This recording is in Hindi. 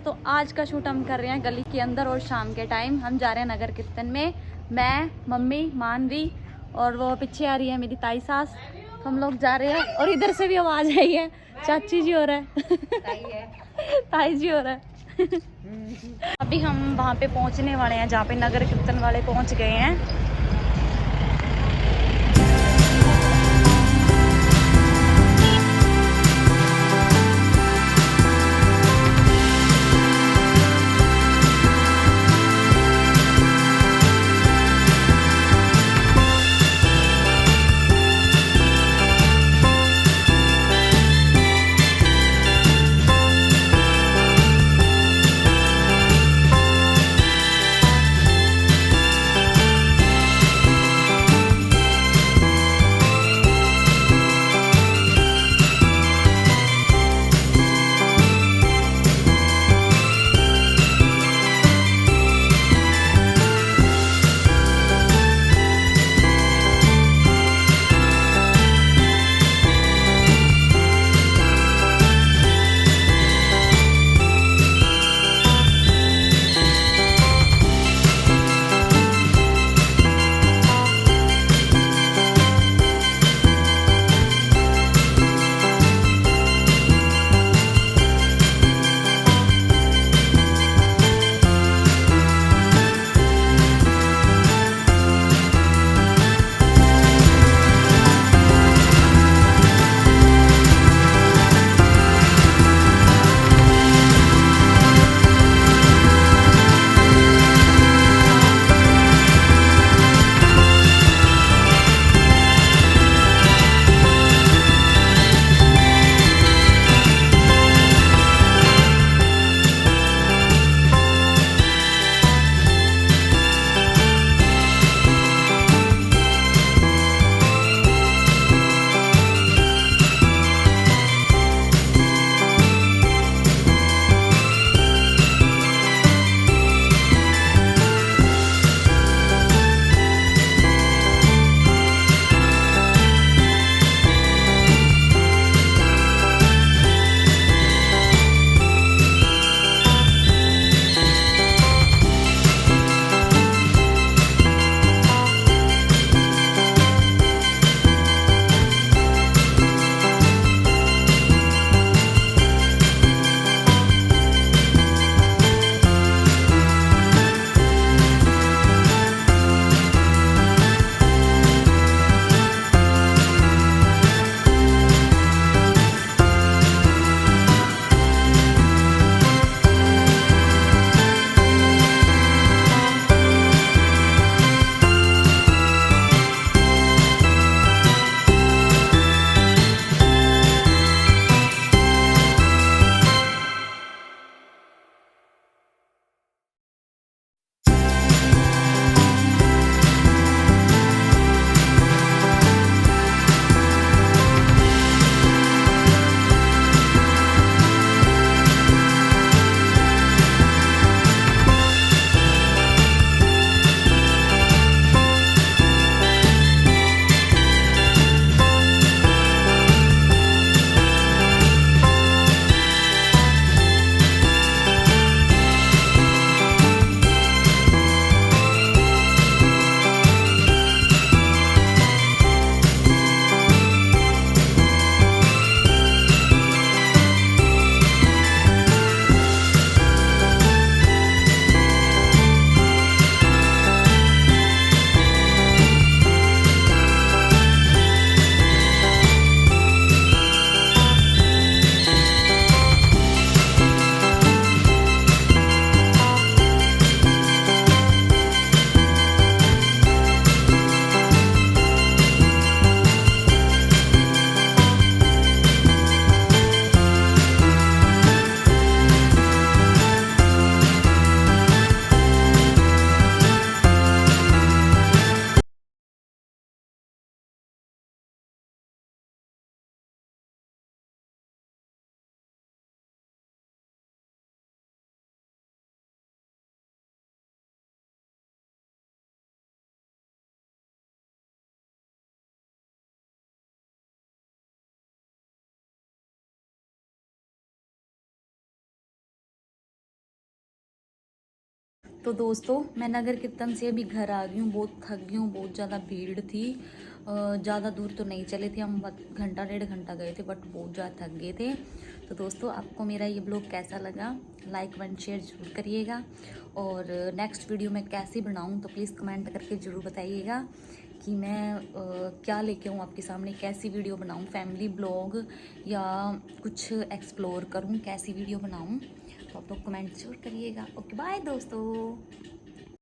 तो आज का शूट हम कर रहे हैं गली के अंदर और शाम के टाइम हम जा रहे हैं नगर कीर्तन में। मैं, मम्मी, मानवी और वो पीछे आ रही है मेरी ताई सास। हम लोग जा रहे हैं और इधर से भी आवाज आई है, चाची जी हो रहा है ताई जी हो रहा है अभी हम वहाँ पे पहुँचने वाले हैं जहाँ पे नगर कीर्तन वाले पहुँच गए हैं। तो दोस्तों मैं नगर कीर्तन से अभी घर आ गई हूँ, बहुत थक गई हूँ, बहुत ज़्यादा भीड़ थी। ज़्यादा दूर तो नहीं चले थे हम, घंटा 1.5 घंटा गए थे, बट बहुत ज़्यादा थक गए थे। तो दोस्तों आपको मेरा ये ब्लॉग कैसा लगा, लाइक वन शेयर ज़रूर करिएगा। और नेक्स्ट वीडियो मैं कैसी बनाऊँ तो प्लीज़ कमेंट करके ज़रूर बताइएगा कि मैं क्या लेके आऊँ आपके सामने, कैसी वीडियो बनाऊँ, फैमिली ब्लॉग या कुछ एक्सप्लोर करूँ, कैसी वीडियो बनाऊँ। तो आप लोग कमेंट जरूर करिएगा। ओके बाय दोस्तों।